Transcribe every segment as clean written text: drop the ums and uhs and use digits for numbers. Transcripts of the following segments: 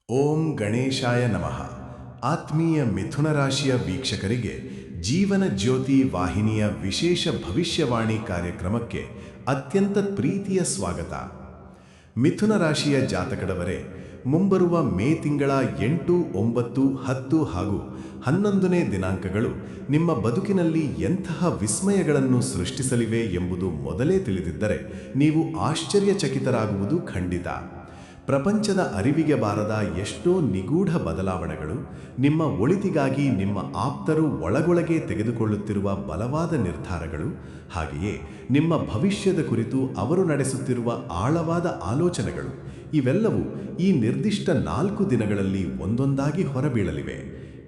ಓಂ ಗಣೇಶಾಯ ನಮಃ. ಆತ್ಮೀಯ ಮಿಥುನ ರಾಶಿಯ ವೀಕ್ಷಕರಿಗೆ ಜೀವನ ಜ್ಯೋತಿ ವಾಹಿನಿಯ ವಿಶೇಷ ಭವಿಷ್ಯವಾಣಿ ಕಾರ್ಯಕ್ರಮಕ್ಕೆ ಅತ್ಯಂತ ಪ್ರೀತಿಯ ಸ್ವಾಗತ. ಮಿಥುನ ರಾಶಿಯ ಜಾತಕದವರೇ, ಮುಂಬರುವ ಮೇ ತಿಂಗಳ 8, 9, 10 ಹಾಗೂ 11ನೇ ದಿನಾಂಕಗಳು ನಿಮ್ಮ ಬದುಕಿನಲ್ಲಿ ಎಂತಹ ವಿಸ್ಮಯಗಳನ್ನು ಸೃಷ್ಟಿಸಲಿವೆ ಎಂಬುದು ಮೊದಲೇ ತಿಳಿದಿದ್ದರೆ ನೀವು ಆಶ್ಚರ್ಯಚಕಿತರಾಗುವುದು ಖಂಡಿತ. ಪ್ರಪಂಚದ ಅರಿವಿಗೆ ಬಾರದ ಎಷ್ಟೋ ನಿಗೂಢ ಬದಲಾವಣೆಗಳು, ನಿಮ್ಮ ಒಳಿತಿಗಾಗಿ ನಿಮ್ಮ ಆಪ್ತರು ಒಳಗೊಳಗೆ ತೆಗೆದುಕೊಳ್ಳುತ್ತಿರುವ ಬಲವಾದ ನಿರ್ಧಾರಗಳು, ಹಾಗೆಯೇ ನಿಮ್ಮ ಭವಿಷ್ಯದ ಕುರಿತು ಅವರು ನಡೆಸುತ್ತಿರುವ ಆಳವಾದ ಆಲೋಚನೆಗಳು, ಇವೆಲ್ಲವೂ ಈ ನಿರ್ದಿಷ್ಟ 4 ದಿನಗಳಲ್ಲಿ ಒಂದೊಂದಾಗಿ ಹೊರಬೀಳಲಿವೆ.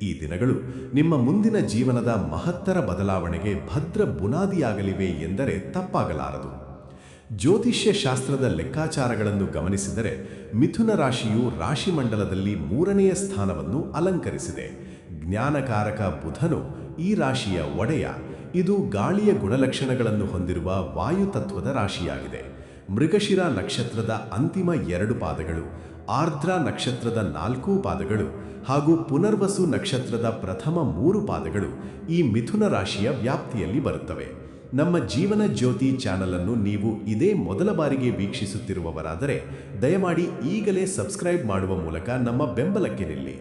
ಈ ದಿನಗಳು ನಿಮ್ಮ ಮುಂದಿನ ಜೀವನದ ಮಹತ್ತರ ಬದಲಾವಣೆಗೆ ಭದ್ರ ಬುನಾದಿಯಾಗಲಿವೆ ಎಂದರೆ ತಪ್ಪಾಗಲಾರದು. ಜ್ಯೋತಿಷ್ಯ ಶಾಸ್ತ್ರದ ಲೆಕ್ಕಾಚಾರಗಳನ್ನು ಗಮನಿಸಿದರೆ ಮಿಥುನ ರಾಶಿಯು ರಾಶಿಮಂಡಲದಲ್ಲಿ 3ನೇ ಸ್ಥಾನವನ್ನು ಅಲಂಕರಿಸಿದೆ. ಜ್ಞಾನಕಾರಕ ಬುಧನು ಈ ರಾಶಿಯ ಒಡೆಯ. ಇದು ಗಾಳಿಯ ಗುಣಲಕ್ಷಣಗಳನ್ನು ಹೊಂದಿರುವ ವಾಯುತತ್ವದ ರಾಶಿಯಾಗಿದೆ. ಮೃಗಶಿರ ನಕ್ಷತ್ರದ ಅಂತಿಮ 2 ಪಾದಗಳು, ಆರ್ದ್ರ ನಕ್ಷತ್ರದ 4 ಪಾದಗಳು ಹಾಗೂ ಪುನರ್ವಸು ನಕ್ಷತ್ರದ ಪ್ರಥಮ 3 ಪಾದಗಳು ಈ ಮಿಥುನ ರಾಶಿಯ ವ್ಯಾಪ್ತಿಯಲ್ಲಿ ಬರುತ್ತವೆ. ನಮ್ಮ ಜೀವನ ಜ್ಯೋತಿ ಚಾನಲ್ ಅನ್ನು ನೀವು ಇದೇ ಮೊದಲ ಬಾರಿಗೆ ವೀಕ್ಷಿಸುತ್ತಿರುವವರಾದರೆ ದಯಮಾಡಿ ಈಗಲೇ ಸಬ್ಸ್ಕ್ರೈಬ್ ಮಾಡುವ ಮೂಲಕ ನಮ್ಮ ಬೆಂಬಲಕ್ಕೆ ನಿಲ್ಲಿ.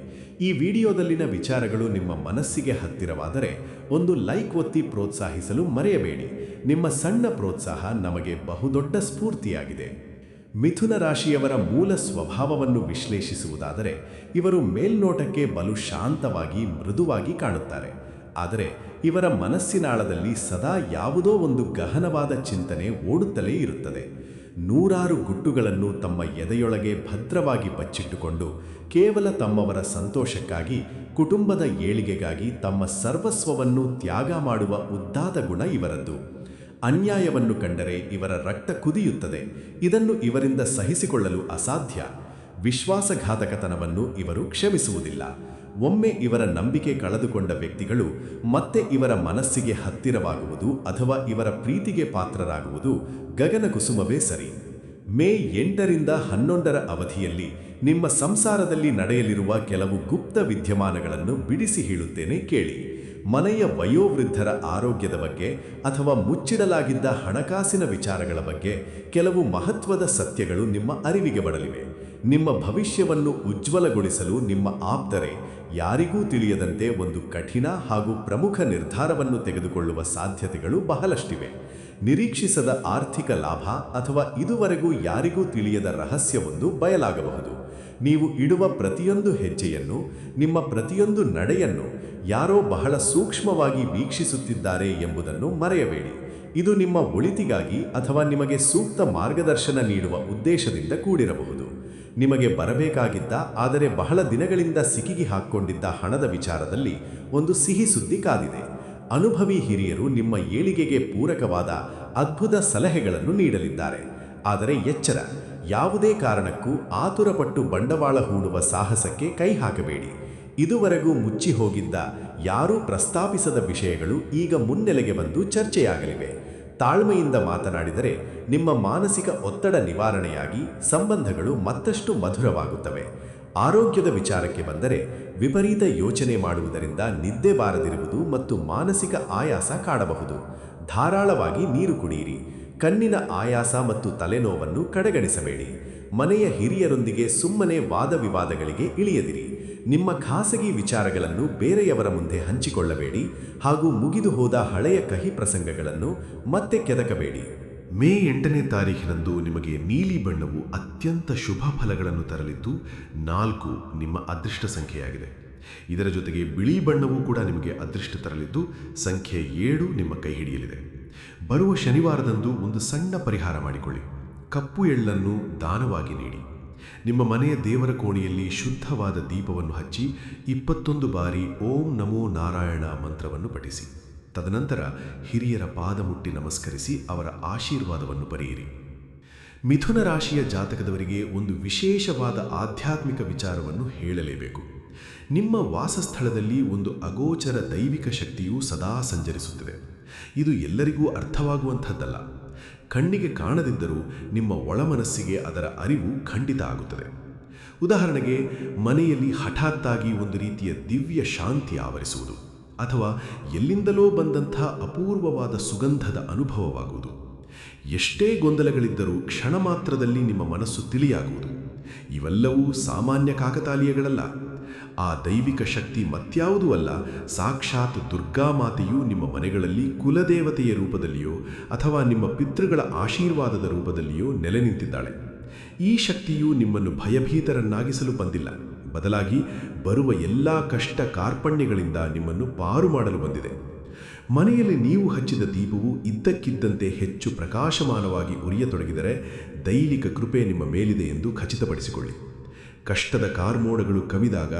ಈ ವಿಡಿಯೋದಲ್ಲಿನ ವಿಚಾರಗಳು ನಿಮ್ಮ ಮನಸ್ಸಿಗೆ ಹತ್ತಿರವಾದರೆ ಒಂದು ಲೈಕ್ ಒತ್ತಿ ಪ್ರೋತ್ಸಾಹಿಸಲು ಮರೆಯಬೇಡಿ. ನಿಮ್ಮ ಸಣ್ಣ ಪ್ರೋತ್ಸಾಹ ನಮಗೆ ಬಹುದೊಡ್ಡ ಸ್ಫೂರ್ತಿಯಾಗಿದೆ. ಮಿಥುನ ರಾಶಿಯವರ ಮೂಲ ಸ್ವಭಾವವನ್ನು ವಿಶ್ಲೇಷಿಸುವುದಾದರೆ ಇವರು ಮೇಲ್ನೋಟಕ್ಕೆ ಬಲು ಶಾಂತವಾಗಿ ಮೃದುವಾಗಿ ಕಾಣುತ್ತಾರೆ. ಆದರೆ ಇವರ ಮನಸ್ಸಿನಾಳದಲ್ಲಿ ಸದಾ ಯಾವುದೋ ಒಂದು ಗಹನವಾದ ಚಿಂತನೆ ಓಡುತ್ತಲೇ ಇರುತ್ತದೆ. ನೂರಾರು ಗುಟ್ಟುಗಳನ್ನು ತಮ್ಮ ಎದೆಯೊಳಗೆ ಭದ್ರವಾಗಿ ಬಚ್ಚಿಟ್ಟುಕೊಂಡು ಕೇವಲ ತಮ್ಮವರ ಸಂತೋಷಕ್ಕಾಗಿ, ಕುಟುಂಬದ ಏಳಿಗೆಗಾಗಿ ತಮ್ಮ ಸರ್ವಸ್ವವನ್ನು ತ್ಯಾಗ ಮಾಡುವ ಉದ್ದಾತ ಗುಣ ಇವರದ್ದು. ಅನ್ಯಾಯವನ್ನು ಕಂಡರೆ ಇವರ ರಕ್ತ ಕುದಿಯುತ್ತದೆ. ಇದನ್ನು ಇವರಿಂದ ಸಹಿಸಿಕೊಳ್ಳಲು ಅಸಾಧ್ಯ. ವಿಶ್ವಾಸಘಾತಕತನವನ್ನು ಇವರು ಕ್ಷಮಿಸುವುದಿಲ್ಲ. ಒಮ್ಮೆ ಇವರ ನಂಬಿಕೆ ಕಳೆದುಕೊಂಡ ವ್ಯಕ್ತಿಗಳು ಮತ್ತೆ ಇವರ ಮನಸ್ಸಿಗೆ ಹತ್ತಿರವಾಗುವುದು ಅಥವಾ ಇವರ ಪ್ರೀತಿಗೆ ಪಾತ್ರರಾಗುವುದು ಗಗನಕುಸುಮವೇ ಸರಿ. ಮೇ 8ರಿಂದ 11ರ ಅವಧಿಯಲ್ಲಿ ನಿಮ್ಮ ಸಂಸಾರದಲ್ಲಿ ನಡೆಯಲಿರುವ ಕೆಲವು ಗುಪ್ತ ವಿದ್ಯಮಾನಗಳನ್ನು ಬಿಡಿಸಿ ಹೇಳುತ್ತೇನೆ, ಕೇಳಿ. ಮನೆಯ ವಯೋವೃದ್ಧರ ಆರೋಗ್ಯದ ಬಗ್ಗೆ ಅಥವಾ ಮುಚ್ಚಿಡಲಾಗಿದ್ದ ಹಣಕಾಸಿನ ವಿಚಾರಗಳ ಬಗ್ಗೆ ಕೆಲವು ಮಹತ್ವದ ಸತ್ಯಗಳು ನಿಮ್ಮ ಅರಿವಿಗೆ ಬರಲಿವೆ. ನಿಮ್ಮ ಭವಿಷ್ಯವನ್ನು ಉಜ್ವಲಗೊಳಿಸಲು ನಿಮ್ಮ ಆಪ್ತರೆ ಯಾರಿಗೂ ತಿಳಿಯದಂತೆ ಒಂದು ಕಠಿಣ ಹಾಗೂ ಪ್ರಮುಖ ನಿರ್ಧಾರವನ್ನು ತೆಗೆದುಕೊಳ್ಳುವ ಸಾಧ್ಯತೆಗಳು ಬಹಳಷ್ಟಿವೆ. ನಿರೀಕ್ಷಿಸದ ಆರ್ಥಿಕ ಲಾಭ ಅಥವಾ ಇದುವರೆಗೂ ಯಾರಿಗೂ ತಿಳಿಯದ ರಹಸ್ಯವೊಂದು ಬಯಲಾಗಬಹುದು. ನೀವು ಇಡುವ ಪ್ರತಿಯೊಂದು ಹೆಜ್ಜೆಯನ್ನು, ನಿಮ್ಮ ಪ್ರತಿಯೊಂದು ನಡೆಯನ್ನು ಯಾರೋ ಬಹಳ ಸೂಕ್ಷ್ಮವಾಗಿ ವೀಕ್ಷಿಸುತ್ತಿದ್ದಾರೆ ಎಂಬುದನ್ನು ಮರೆಯಬೇಡಿ. ಇದು ನಿಮ್ಮ ಒಳಿತಿಗಾಗಿ ಅಥವಾ ನಿಮಗೆ ಸೂಕ್ತ ಮಾರ್ಗದರ್ಶನ ನೀಡುವ ಉದ್ದೇಶದಿಂದ ಕೂಡಿರಬಹುದು. ನಿಮಗೆ ಬರಬೇಕಾಗಿದ್ದ ಆದರೆ ಬಹಳ ದಿನಗಳಿಂದ ಸಿಕ್ಕಿಗಿ ಹಾಕ್ಕೊಂಡಿದ್ದ ಹಣದ ವಿಚಾರದಲ್ಲಿ ಒಂದು ಸಿಹಿ ಸುದ್ದಿ ಕಾದಿದೆ. ಅನುಭವಿ ಹಿರಿಯರು ನಿಮ್ಮ ಏಳಿಗೆಗೆ ಪೂರಕವಾದ ಅದ್ಭುತ ಸಲಹೆಗಳನ್ನು ನೀಡಲಿದ್ದಾರೆ. ಆದರೆ ಎಚ್ಚರ, ಯಾವುದೇ ಕಾರಣಕ್ಕೂ ಆತುರಪಟ್ಟು ಬಂಡವಾಳ ಹೂಡುವ ಸಾಹಸಕ್ಕೆ ಕೈ ಹಾಕಬೇಡಿ. ಇದುವರೆಗೂ ಮುಚ್ಚಿ ಹೋಗಿದ್ದ, ಯಾರೂ ಪ್ರಸ್ತಾಪಿಸದ ವಿಷಯಗಳು ಈಗ ಮುನ್ನೆಲೆಗೆ ಬಂದು ಚರ್ಚೆಯಾಗಲಿವೆ. ತಾಳ್ಮೆಯಿಂದ ಮಾತನಾಡಿದರೆ ನಿಮ್ಮ ಮಾನಸಿಕ ಒತ್ತಡ ನಿವಾರಣೆಯಾಗಿ ಸಂಬಂಧಗಳು ಮತ್ತಷ್ಟು ಮಧುರವಾಗುತ್ತವೆ. ಆರೋಗ್ಯದ ವಿಚಾರಕ್ಕೆ ಬಂದರೆ ವಿಪರೀತ ಯೋಚನೆ ಮಾಡುವುದರಿಂದ ನಿದ್ದೆ ಬಾರದಿರುವುದು ಮತ್ತು ಮಾನಸಿಕ ಆಯಾಸ ಕಾಡಬಹುದು. ಧಾರಾಳವಾಗಿ ನೀರು ಕುಡಿಯಿರಿ. ಕಣ್ಣಿನ ಆಯಾಸ ಮತ್ತು ತಲೆನೋವನ್ನು ಕಡೆಗಣಿಸಬೇಡಿ. ಮನೆಯ ಹಿರಿಯರೊಂದಿಗೆ ಸುಮ್ಮನೆ ವಾದವಿವಾದಗಳಿಗೆ ಇಳಿಯದಿರಿ. ನಿಮ್ಮ ಖಾಸಗಿ ವಿಚಾರಗಳನ್ನು ಬೇರೆಯವರ ಮುಂದೆ ಹಂಚಿಕೊಳ್ಳಬೇಡಿ ಹಾಗೂ ಮುಗಿದು ಹೋದ ಹಳೆಯ ಕಹಿ ಪ್ರಸಂಗಗಳನ್ನು ಮತ್ತೆ ಕೆದಕಬೇಡಿ. ಮೇ 8ನೇ ತಾರೀಖಿನಂದು ನಿಮಗೆ ನೀಲಿ ಬಣ್ಣವು ಅತ್ಯಂತ ಶುಭ ಫಲಗಳನ್ನು ತರಲಿದ್ದು 4 ನಿಮ್ಮ ಅದೃಷ್ಟ ಸಂಖ್ಯೆಯಾಗಿದೆ. ಇದರ ಜೊತೆಗೆ ಬಿಳಿ ಬಣ್ಣವೂ ಕೂಡ ನಿಮಗೆ ಅದೃಷ್ಟ ತರಲಿದ್ದು ಸಂಖ್ಯೆ 7 ನಿಮ್ಮ ಕೈ ಹಿಡಿಯಲಿದೆ. ಬರುವ ಶನಿವಾರದಂದು ಒಂದು ಸಣ್ಣ ಪರಿಹಾರ ಮಾಡಿಕೊಳ್ಳಿ. ಕಪ್ಪು ಎಳ್ಳನ್ನು ದಾನವಾಗಿ ನೀಡಿ. ನಿಮ್ಮ ಮನೆಯ ದೇವರ ಕೋಣೆಯಲ್ಲಿ ಶುದ್ಧವಾದ ದೀಪವನ್ನು ಹಚ್ಚಿ 21 ಬಾರಿ ಓಂ ನಮೋ ನಾರಾಯಣ ಮಂತ್ರವನ್ನು ಪಠಿಸಿ. ತದನಂತರ ಹಿರಿಯರ ಪಾದ ಮುಟ್ಟಿ ನಮಸ್ಕರಿಸಿ ಅವರ ಆಶೀರ್ವಾದವನ್ನು ಪಡೆಯಿರಿ. ಮಿಥುನ ರಾಶಿಯ ಜಾತಕದವರಿಗೆ ಒಂದು ವಿಶೇಷವಾದ ಆಧ್ಯಾತ್ಮಿಕ ವಿಚಾರವನ್ನು ಹೇಳಲೇಬೇಕು. ನಿಮ್ಮ ವಾಸಸ್ಥಳದಲ್ಲಿ ಒಂದು ಅಗೋಚರ ದೈವಿಕ ಶಕ್ತಿಯು ಸದಾ ಸಂಚರಿಸುತ್ತಿದೆ. ಇದು ಎಲ್ಲರಿಗೂ ಅರ್ಥವಾಗುವಂಥದ್ದಲ್ಲ. ಕಣ್ಣಿಗೆ ಕಾಣದಿದ್ದರೂ ನಿಮ್ಮ ಒಳಮನಸ್ಸಿಗೆ ಅದರ ಅರಿವು ಖಂಡಿತ ಆಗುತ್ತದೆ. ಉದಾಹರಣೆಗೆ, ಮನೆಯಲ್ಲಿ ಹಠಾತ್ತಾಗಿ ಒಂದು ರೀತಿಯ ದಿವ್ಯ ಶಾಂತಿ ಆವರಿಸುವುದು, ಅಥವಾ ಎಲ್ಲಿಂದಲೋ ಬಂದಂಥ ಅಪೂರ್ವವಾದ ಸುಗಂಧದ ಅನುಭವವಾಗುವುದು. ಎಷ್ಟೇ ಗೊಂದಲಗಳಿದ್ದರೂ ಕ್ಷಣ ಮಾತ್ರದಲ್ಲಿ ನಿಮ್ಮ ಮನಸ್ಸು ತಿಳಿಯಾಗುವುದು. ಇವೆಲ್ಲವೂ ಸಾಮಾನ್ಯ ಕಾಕತಾಳೀಯಗಳಲ್ಲ. ಆ ದೈವಿಕ ಶಕ್ತಿ ಮತ್ಯಾವುದೂ ಅಲ್ಲ, ಸಾಕ್ಷಾತ್ ದುರ್ಗಾಮಾತೆಯು ನಿಮ್ಮ ಮನೆಗಳಲ್ಲಿ ಕುಲದೇವತೆಯ ರೂಪದಲ್ಲಿಯೋ ಅಥವಾ ನಿಮ್ಮ ಪಿತೃಗಳ ಆಶೀರ್ವಾದದ ರೂಪದಲ್ಲಿಯೋ ನೆಲೆ ನಿಂತಿದ್ದಾಳೆ. ಈ ಶಕ್ತಿಯು ನಿಮ್ಮನ್ನು ಭಯಭೀತರನ್ನಾಗಿಸಲು ಬಂದಿಲ್ಲ, ಬದಲಾಗಿ ಬರುವ ಎಲ್ಲ ಕಷ್ಟ ಕಾರ್ಪಣ್ಯಗಳಿಂದ ನಿಮ್ಮನ್ನು ಪಾರು ಮಾಡಲು ಬಂದಿದೆ. ಮನೆಯಲ್ಲಿ ನೀವು ಹಚ್ಚಿದ ದೀಪವು ಇದ್ದಕ್ಕಿದ್ದಂತೆ ಹೆಚ್ಚು ಪ್ರಕಾಶಮಾನವಾಗಿ ಉರಿಯತೊಡಗಿದರೆ ದೈವಿಕ ಕೃಪೆ ನಿಮ್ಮ ಮೇಲಿದೆ ಎಂದು ಖಚಿತಪಡಿಸಿಕೊಳ್ಳಿ. ಕಷ್ಟದ ಕಾರ್ಮೋಡಗಳು ಕವಿದಾಗ,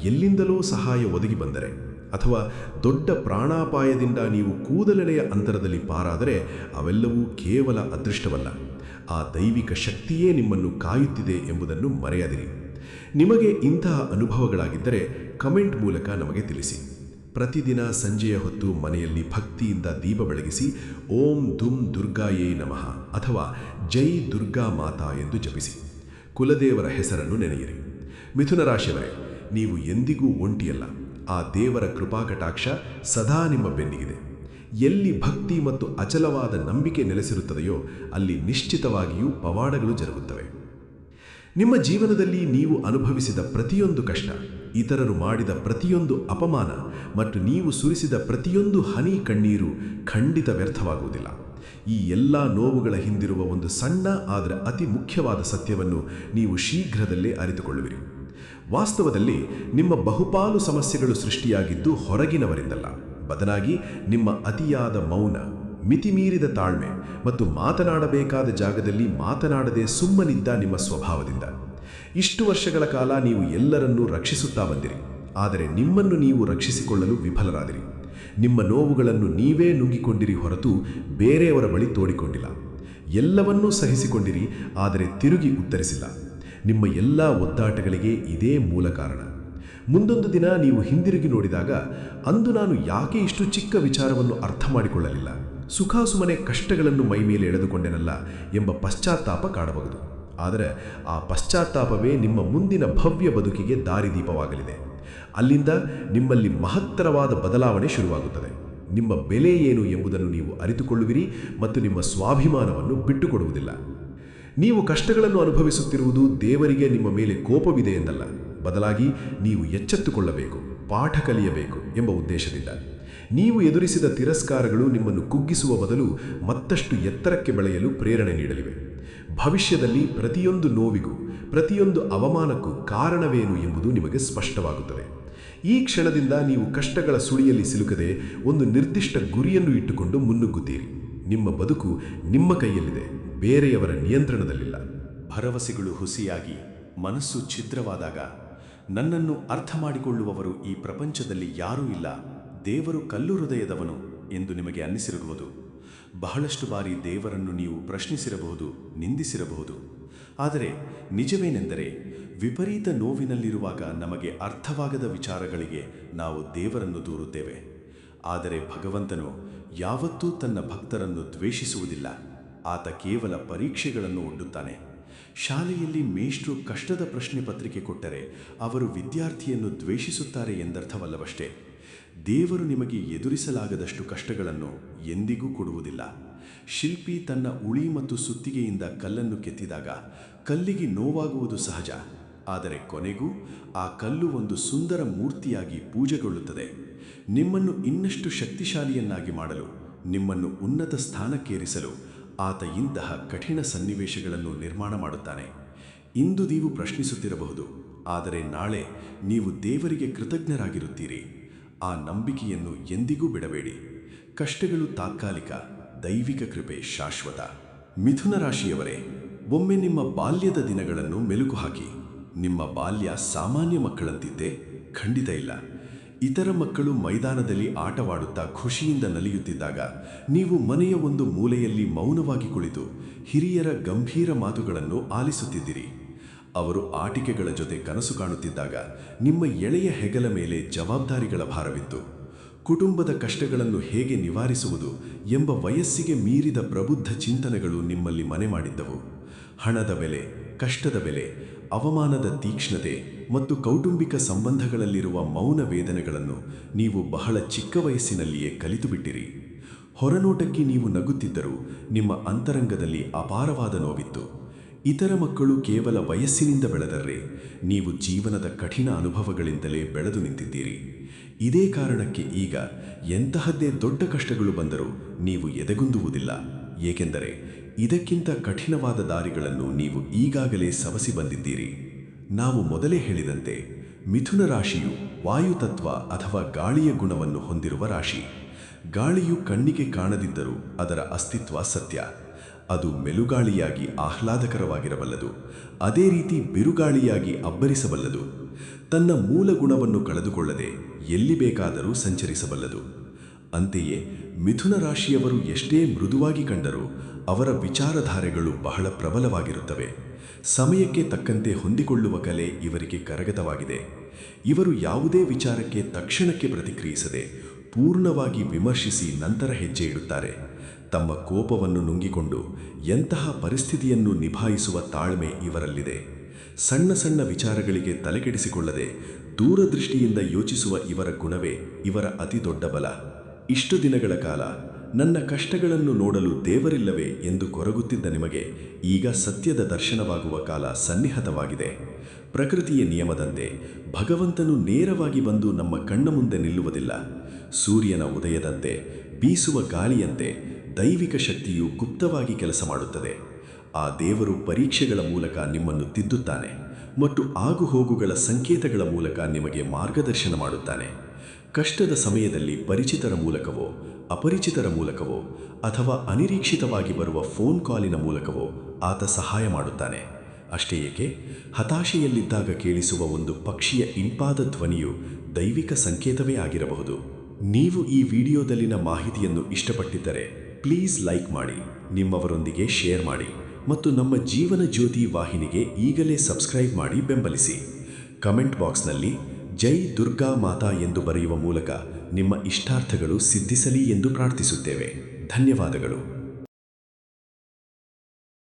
ಎಲ್ಲಿಂದಲೋ ಸಹಾಯ ಒದಗಿ ಬಂದರೆ, ಅಥವಾ ದೊಡ್ಡ ಪ್ರಾಣಾಪಾಯದಿಂದ ನೀವು ಕೂದಲೆಳೆಯ ಅಂತರದಲ್ಲಿ ಪಾರಾದರೆ ಅವೆಲ್ಲವೂ ಕೇವಲ ಅದೃಷ್ಟವಲ್ಲ, ಆ ದೈವಿಕ ಶಕ್ತಿಯೇ ನಿಮ್ಮನ್ನು ಕಾಯುತ್ತಿದೆ ಎಂಬುದನ್ನು ಮರೆಯದಿರಿ. ನಿಮಗೆ ಇಂತಹ ಅನುಭವಗಳಾಗಿದ್ದರೆ ಕಮೆಂಟ್ ಮೂಲಕ ನಮಗೆ ತಿಳಿಸಿ. ಪ್ರತಿದಿನ ಸಂಜೆಯ ಹೊತ್ತು ಮನೆಯಲ್ಲಿ ಭಕ್ತಿಯಿಂದ ದೀಪ ಬೆಳಗಿಸಿ ಓಂ ದುಂ ದುರ್ಗಾಯೇ ನಮಃ ಅಥವಾ ಜೈ ದುರ್ಗಾ ಮಾತಾ ಎಂದು ಜಪಿಸಿ. ಕುಲದೇವರ ಹೆಸರನ್ನು ನೆನೆಯಿರಿ. ಮಿಥುನ ರಾಶಿಯವರೇ, ನೀವು ಎಂದಿಗೂ ಒಂಟಿಯಲ್ಲ. ಆ ದೇವರ ಕೃಪಾಕಟಾಕ್ಷ ಸದಾ ನಿಮ್ಮ ಬೆನ್ನಿಗಿದೆ. ಎಲ್ಲಿ ಭಕ್ತಿ ಮತ್ತು ಅಚಲವಾದ ನಂಬಿಕೆ ನೆಲೆಸಿರುತ್ತದೆಯೋ ಅಲ್ಲಿ ನಿಶ್ಚಿತವಾಗಿಯೂ ಪವಾಡಗಳು ಜರುಗುತ್ತವೆ. ನಿಮ್ಮ ಜೀವನದಲ್ಲಿ ನೀವು ಅನುಭವಿಸಿದ ಪ್ರತಿಯೊಂದು ಕಷ್ಟ, ಇತರರು ಮಾಡಿದ ಪ್ರತಿಯೊಂದು ಅಪಮಾನ ಮತ್ತು ನೀವು ಸುರಿಸಿದ ಪ್ರತಿಯೊಂದು ಹನಿ ಕಣ್ಣೀರು ಖಂಡಿತ ವ್ಯರ್ಥವಾಗುವುದಿಲ್ಲ. ಈ ಎಲ್ಲ ನೋವುಗಳ ಹಿಂದಿರುವ ಒಂದು ಸಣ್ಣ ಆದರೆ ಅತಿ ಮುಖ್ಯವಾದ ಸತ್ಯವನ್ನು ನೀವು ಶೀಘ್ರದಲ್ಲೇ ಅರಿತುಕೊಳ್ಳುವಿರಿ. ವಾಸ್ತವದಲ್ಲಿ ನಿಮ್ಮ ಬಹುಪಾಲು ಸಮಸ್ಯೆಗಳು ಸೃಷ್ಟಿಯಾಗಿದ್ದು ಹೊರಗಿನವರಿಂದಲ್ಲ, ಬದಲಾಗಿ ನಿಮ್ಮ ಅತಿಯಾದ ಮೌನ, ಮಿತಿಮೀರಿದ ತಾಳ್ಮೆ ಮತ್ತು ಮಾತನಾಡಬೇಕಾದ ಜಾಗದಲ್ಲಿ ಮಾತನಾಡದೆ ಸುಮ್ಮನಿದ್ದ ನಿಮ್ಮ ಸ್ವಭಾವದಿಂದ. ಇಷ್ಟು ವರ್ಷಗಳ ಕಾಲ ನೀವು ಎಲ್ಲರನ್ನೂ ರಕ್ಷಿಸುತ್ತಾ ಬಂದಿರಿ, ಆದರೆ ನಿಮ್ಮನ್ನು ನೀವು ರಕ್ಷಿಸಿಕೊಳ್ಳಲು ವಿಫಲರಾದಿರಿ. ನಿಮ್ಮ ನೋವುಗಳನ್ನು ನೀವೇ ನುಂಗಿಕೊಂಡಿರಿ ಹೊರತು ಬೇರೆಯವರ ಬಳಿ ತೋಡಿಕೊಂಡಿಲ್ಲ. ಎಲ್ಲವನ್ನೂ ಸಹಿಸಿಕೊಂಡಿರಿ, ಆದರೆ ತಿರುಗಿ ಉತ್ತರಿಸಿಲ್ಲ. ನಿಮ್ಮ ಎಲ್ಲ ಒದ್ದಾಟಗಳಿಗೆ ಇದೇ ಮೂಲ ಕಾರಣ. ಮುಂದೊಂದು ದಿನ ನೀವು ಹಿಂದಿರುಗಿ ನೋಡಿದಾಗ, ಅಂದು ನಾನು ಯಾಕೆ ಇಷ್ಟು ಚಿಕ್ಕ ವಿಚಾರವನ್ನು ಅರ್ಥ ಮಾಡಿಕೊಳ್ಳಲಿಲ್ಲ, ಸುಖಾಸುಮನೆ ಕಷ್ಟಗಳನ್ನು ಮೈಮೇಲೆ ಎಳೆದುಕೊಂಡೆನಲ್ಲ ಎಂಬ ಪಶ್ಚಾತ್ತಾಪ ಕಾಡಬಹುದು. ಆದರೆ ಆ ಪಶ್ಚಾತ್ತಾಪವೇ ನಿಮ್ಮ ಮುಂದಿನ ಭವ್ಯ ಬದುಕಿಗೆ ದಾರಿದೀಪವಾಗಲಿದೆ. ಅಲ್ಲಿಂದ ನಿಮ್ಮಲ್ಲಿ ಮಹತ್ತರವಾದ ಬದಲಾವಣೆ ಶುರುವಾಗುತ್ತದೆ. ನಿಮ್ಮ ಬೆಲೆ ಏನು ಎಂಬುದನ್ನು ನೀವು ಅರಿತುಕೊಳ್ಳುವಿರಿ ಮತ್ತು ನಿಮ್ಮ ಸ್ವಾಭಿಮಾನವನ್ನು ಬಿಟ್ಟುಕೊಡುವುದಿಲ್ಲ. ನೀವು ಕಷ್ಟಗಳನ್ನು ಅನುಭವಿಸುತ್ತಿರುವುದು ದೇವರಿಗೆ ನಿಮ್ಮ ಮೇಲೆ ಕೋಪವಿದೆ ಎಂದಲ್ಲ, ಬದಲಾಗಿ ನೀವು ಎಚ್ಚೆತ್ತುಕೊಳ್ಳಬೇಕು, ಪಾಠ ಕಲಿಯಬೇಕು ಎಂಬ ಉದ್ದೇಶದಿಂದ. ನೀವು ಎದುರಿಸಿದ ತಿರಸ್ಕಾರಗಳು ನಿಮ್ಮನ್ನು ಕುಗ್ಗಿಸುವ ಬದಲು ಮತ್ತಷ್ಟು ಎತ್ತರಕ್ಕೆ ಬೆಳೆಯಲು ಪ್ರೇರಣೆ ನೀಡಲಿವೆ. ಭವಿಷ್ಯದಲ್ಲಿ ಪ್ರತಿಯೊಂದು ನೋವಿಗೂ, ಪ್ರತಿಯೊಂದು ಅವಮಾನಕ್ಕೂ ಕಾರಣವೇನು ಎಂಬುದು ನಿಮಗೆ ಸ್ಪಷ್ಟವಾಗುತ್ತದೆ. ಈ ಕ್ಷಣದಿಂದ ನೀವು ಕಷ್ಟಗಳ ಸುಳಿಯಲ್ಲಿ ಸಿಲುಕದೆ ಒಂದು ನಿರ್ದಿಷ್ಟ ಗುರಿಯನ್ನು ಇಟ್ಟುಕೊಂಡು ಮುನ್ನುಗ್ಗುತ್ತೀರಿ. ನಿಮ್ಮ ಬದುಕು ನಿಮ್ಮ ಕೈಯಲ್ಲಿದೆ, ಬೇರೆಯವರ ನಿಯಂತ್ರಣದಲ್ಲಿಲ್ಲ. ಭರವಸೆಗಳು ಹುಸಿಯಾಗಿ ಮನಸ್ಸು ಛಿದ್ರವಾದಾಗ, ನನ್ನನ್ನು ಅರ್ಥ ಮಾಡಿಕೊಳ್ಳುವವರು ಈ ಪ್ರಪಂಚದಲ್ಲಿ ಯಾರೂ ಇಲ್ಲ, ದೇವರು ಕಲ್ಲು ಹೃದಯದವನು ಎಂದು ನಿಮಗೆ ಅನ್ನಿಸಿರಬಹುದು. ಬಹಳಷ್ಟು ಬಾರಿ ದೇವರನ್ನು ನೀವು ಪ್ರಶ್ನಿಸಿರಬಹುದು, ನಿಂದಿಸಿರಬಹುದು. ಆದರೆ ನಿಜವೇನೆಂದರೆ, ವಿಪರೀತ ನೋವಿನಲ್ಲಿರುವಾಗ ನಮಗೆ ಅರ್ಥವಾಗದ ವಿಚಾರಗಳಿಗೆ ನಾವು ದೇವರನ್ನು ದೂರುತ್ತೇವೆ. ಆದರೆ ಭಗವಂತನು ಯಾವತ್ತೂ ತನ್ನ ಭಕ್ತರನ್ನು ದ್ವೇಷಿಸುವುದಿಲ್ಲ. ಆತ ಕೇವಲ ಪರೀಕ್ಷೆಗಳನ್ನು ಒಡ್ಡುತ್ತಾನೆ. ಶಾಲೆಯಲ್ಲಿ ಮೇಷ್ಟ್ರು ಕಷ್ಟದ ಪ್ರಶ್ನೆ ಪತ್ರಿಕೆ ಕೊಟ್ಟರೆ ಅವರು ವಿದ್ಯಾರ್ಥಿಯನ್ನು ದ್ವೇಷಿಸುತ್ತಾರೆ ಎಂದರ್ಥವಲ್ಲವಷ್ಟೇ. ದೇವರು ನಿಮಗೆ ಎದುರಿಸಲಾಗದಷ್ಟು ಕಷ್ಟಗಳನ್ನು ಎಂದಿಗೂ ಕೊಡುವುದಿಲ್ಲ. ಶಿಲ್ಪಿ ತನ್ನ ಉಳಿ ಮತ್ತು ಸುತ್ತಿಗೆಯಿಂದ ಕಲ್ಲನ್ನು ಕೆತ್ತಿದಾಗ ಕಲ್ಲಿಗೆ ನೋವಾಗುವುದು ಸಹಜ. ಆದರೆ ಕೊನೆಗೂ ಆ ಕಲ್ಲು ಒಂದು ಸುಂದರ ಮೂರ್ತಿಯಾಗಿ ಪೂಜೆಗೊಳ್ಳುತ್ತದೆ. ನಿಮ್ಮನ್ನು ಇನ್ನಷ್ಟು ಶಕ್ತಿಶಾಲಿಯನ್ನಾಗಿ ಮಾಡಲು, ನಿಮ್ಮನ್ನು ಉನ್ನತ ಸ್ಥಾನಕ್ಕೇರಿಸಲು ಆತ ಇಂತಹ ಕಠಿಣ ಸನ್ನಿವೇಶಗಳನ್ನು ನಿರ್ಮಾಣ ಮಾಡುತ್ತಾನೆ. ಇಂದು ನೀವು ಪ್ರಶ್ನಿಸುತ್ತಿರಬಹುದು, ಆದರೆ ನಾಳೆ ನೀವು ದೇವರಿಗೆ ಕೃತಜ್ಞರಾಗಿರುತ್ತೀರಿ. ಆ ನಂಬಿಕೆಯನ್ನು ಎಂದಿಗೂ ಬಿಡಬೇಡಿ. ಕಷ್ಟಗಳು ತಾತ್ಕಾಲಿಕ, ದೈವಿಕ ಕೃಪೆ ಶಾಶ್ವತ. ಮಿಥುನ ರಾಶಿಯವರೇ, ಒಮ್ಮೆ ನಿಮ್ಮ ಬಾಲ್ಯದ ದಿನಗಳನ್ನು ಮೆಲುಕು ಹಾಕಿ. ನಿಮ್ಮ ಬಾಲ್ಯ ಸಾಮಾನ್ಯ ಮಕ್ಕಳಂತಿದ್ದೆ? ಖಂಡಿತ ಇಲ್ಲ. ಇತರ ಮಕ್ಕಳು ಮೈದಾನದಲ್ಲಿ ಆಟವಾಡುತ್ತಾ ಖುಷಿಯಿಂದ ನಲಿಯುತ್ತಿದ್ದಾಗ ನೀವು ಮನೆಯ ಒಂದು ಮೂಲೆಯಲ್ಲಿ ಮೌನವಾಗಿ ಕುಳಿತು ಹಿರಿಯರ ಗಂಭೀರ ಮಾತುಗಳನ್ನು ಆಲಿಸುತ್ತಿದ್ದಿರಿ. ಅವರು ಆಟಿಕೆಗಳ ಜೊತೆ ಕನಸು ಕಾಣುತ್ತಿದ್ದಾಗ ನಿಮ್ಮ ಎಳೆಯ ಹೆಗಲ ಮೇಲೆ ಜವಾಬ್ದಾರಿಗಳ ಭಾರವಿತ್ತು. ಕುಟುಂಬದ ಕಷ್ಟಗಳನ್ನು ಹೇಗೆ ನಿವಾರಿಸುವುದು ಎಂಬ ವಯಸ್ಸಿಗೆ ಮೀರಿದ ಪ್ರಬುದ್ಧ ಚಿಂತನೆಗಳು ನಿಮ್ಮಲ್ಲಿ ಮನೆ ಮಾಡಿದ್ದವು. ಹಣದ ಬೆಲೆ, ಕಷ್ಟದ ಬೆಲೆ, ಅವಮಾನದ ತೀಕ್ಷ್ಣತೆ ಮತ್ತು ಕೌಟುಂಬಿಕ ಸಂಬಂಧಗಳಲ್ಲಿರುವ ಮೌನ ವೇದನೆಗಳನ್ನು ನೀವು ಬಹಳ ಚಿಕ್ಕ ವಯಸ್ಸಿನಲ್ಲಿಯೇ ಕಲಿತುಬಿಟ್ಟಿರಿ. ಹೊರನೋಟಕ್ಕೆ ನೀವು ನಗುತ್ತಿದ್ದರೂ ನಿಮ್ಮ ಅಂತರಂಗದಲ್ಲಿ ಅಪಾರವಾದ ನೋವಿತ್ತು. ಇತರ ಮಕ್ಕಳು ಕೇವಲ ವಯಸ್ಸಿನಿಂದ ಬೆಳೆದರ್ರೆ, ನೀವು ಜೀವನದ ಕಠಿಣ ಅನುಭವಗಳಿಂದಲೇ ಬೆಳೆದು ನಿಂತಿದ್ದೀರಿ. ಇದೇ ಕಾರಣಕ್ಕೆ ಈಗ ಎಂತಹದ್ದೇ ದೊಡ್ಡ ಕಷ್ಟಗಳು ಬಂದರೂ ನೀವು ಎದೆಗುಂದುವುದಿಲ್ಲ, ಏಕೆಂದರೆ ಇದಕ್ಕಿಂತ ಕಠಿಣವಾದ ದಾರಿಗಳನ್ನು ನೀವು ಈಗಾಗಲೇ ಸವಸಿ ಬಂದಿದ್ದೀರಿ. ನಾವು ಮೊದಲೇ ಹೇಳಿದಂತೆ, ಮಿಥುನ ರಾಶಿಯು ವಾಯುತತ್ವ ಅಥವಾ ಗಾಳಿಯ ಗುಣವನ್ನು ಹೊಂದಿರುವ ರಾಶಿ. ಗಾಳಿಯು ಕಣ್ಣಿಗೆ ಕಾಣದಿದ್ದರೂ ಅದರ ಅಸ್ತಿತ್ವ ಸತ್ಯ. ಅದು ಮೆಲುಗಾಳಿಯಾಗಿ ಆಹ್ಲಾದಕರವಾಗಿರಬಲ್ಲದು, ಅದೇ ರೀತಿ ಬಿರುಗಾಳಿಯಾಗಿ ಅಬ್ಬರಿಸಬಲ್ಲದು. ತನ್ನ ಮೂಲ ಗುಣವನ್ನು ಕಳೆದುಕೊಳ್ಳದೆ ಎಲ್ಲಿ ಬೇಕಾದರೂ ಸಂಚರಿಸಬಲ್ಲದು. ಅಂತೆಯೇ ಮಿಥುನ ರಾಶಿಯವರು ಎಷ್ಟೇ ಮೃದುವಾಗಿ ಕಂಡರೂ ಅವರ ವಿಚಾರಧಾರೆಗಳು ಬಹಳ ಪ್ರಬಲವಾಗಿರುತ್ತವೆ. ಸಮಯಕ್ಕೆ ತಕ್ಕಂತೆ ಹೊಂದಿಕೊಳ್ಳುವ ಕಲೆ ಇವರಿಗೆ ಕರಗತವಾಗಿದೆ. ಇವರು ಯಾವುದೇ ವಿಚಾರಕ್ಕೆ ತಕ್ಷಣಕ್ಕೆ ಪ್ರತಿಕ್ರಿಯಿಸದೆ ಪೂರ್ಣವಾಗಿ ವಿಮರ್ಶಿಸಿ ನಂತರ ಹೆಜ್ಜೆ ಇಡುತ್ತಾರೆ. ತಮ್ಮ ಕೋಪವನ್ನು ನುಂಗಿಕೊಂಡು ಎಂತಹ ಪರಿಸ್ಥಿತಿಯನ್ನು ನಿಭಾಯಿಸುವ ತಾಳ್ಮೆ ಇವರಲ್ಲಿದೆ. ಸಣ್ಣ ಸಣ್ಣ ವಿಚಾರಗಳಿಗೆ ತಲೆಕೆಡಿಸಿಕೊಳ್ಳದೆ ದೂರದೃಷ್ಟಿಯಿಂದ ಯೋಚಿಸುವ ಇವರ ಗುಣವೇ ಇವರ ಅತಿ ದೊಡ್ಡ ಬಲ. ಇಷ್ಟು ದಿನಗಳ ಕಾಲ ನನ್ನ ಕಷ್ಟಗಳನ್ನು ನೋಡಲು ದೇವರಿಲ್ಲವೇ ಎಂದು ಕೊರಗುತ್ತಿದ್ದ ನಿಮಗೆ ಈಗ ಸತ್ಯದ ದರ್ಶನವಾಗುವ ಕಾಲ ಸನ್ನಿಹಿತವಾಗಿದೆ. ಪ್ರಕೃತಿಯ ನಿಯಮದಂತೆ ಭಗವಂತನು ನೇರವಾಗಿ ಬಂದು ನಮ್ಮ ಕಣ್ಣ ಮುಂದೆ ನಿಲ್ಲುವುದಿಲ್ಲ. ಸೂರ್ಯನ ಉದಯದಂತೆ, ಬೀಸುವ ಗಾಳಿಯಂತೆ ದೈವಿಕ ಶಕ್ತಿಯು ಗುಪ್ತವಾಗಿ ಕೆಲಸ ಮಾಡುತ್ತದೆ. ಆ ದೇವರು ಪರೀಕ್ಷೆಗಳ ಮೂಲಕ ನಿಮ್ಮನ್ನು ತಿದ್ದುತ್ತಾನೆ ಮತ್ತು ಆಗುಹೋಗುಗಳ ಸಂಕೇತಗಳ ಮೂಲಕ ನಿಮಗೆ ಮಾರ್ಗದರ್ಶನ ಮಾಡುತ್ತಾನೆ. ಕಷ್ಟದ ಸಮಯದಲ್ಲಿ ಪರಿಚಿತರ ಮೂಲಕವೋ, ಅಪರಿಚಿತರ ಮೂಲಕವೋ ಅಥವಾ ಅನಿರೀಕ್ಷಿತವಾಗಿ ಬರುವ ಫೋನ್ ಕಾಲಿನ ಮೂಲಕವೋ ಆತ ಸಹಾಯ ಮಾಡುತ್ತಾನೆ. ಅಷ್ಟೇ ಏಕೆ, ಹತಾಶೆಯಲ್ಲಿದ್ದಾಗ ಕೇಳಿಸುವ ಒಂದು ಪಕ್ಷಿಯ ಇಂಪಾದ ಧ್ವನಿಯು ದೈವಿಕ ಸಂಕೇತವೇ ಆಗಿರಬಹುದು. ನೀವು ಈ ವಿಡಿಯೋದಲ್ಲಿನ ಮಾಹಿತಿಯನ್ನು ಇಷ್ಟಪಟ್ಟಿದ್ದರೆ ಪ್ಲೀಸ್ ಲೈಕ್ ಮಾಡಿ, ನಿಮ್ಮವರೊಂದಿಗೆ ಶೇರ್ ಮಾಡಿ ಮತ್ತು ನಮ್ಮ ಜೀವನ ಜ್ಯೋತಿ ವಾಹಿನಿಗೆ ಈಗಲೇ ಸಬ್ಸ್ಕ್ರೈಬ್ ಮಾಡಿ ಬೆಂಬಲಿಸಿ. ಕಮೆಂಟ್ ಬಾಕ್ಸ್ನಲ್ಲಿ ಜೈ ದುರ್ಗಾ ಮಾತಾ ಎಂದು ಬರೆಯುವ ಮೂಲಕ ನಿಮ್ಮ ಇಷ್ಟಾರ್ಥಗಳು ಸಿದ್ಧಿಸಲಿ ಎಂದು ಪ್ರಾರ್ಥಿಸುತ್ತೇವೆ. ಧನ್ಯವಾದಗಳು.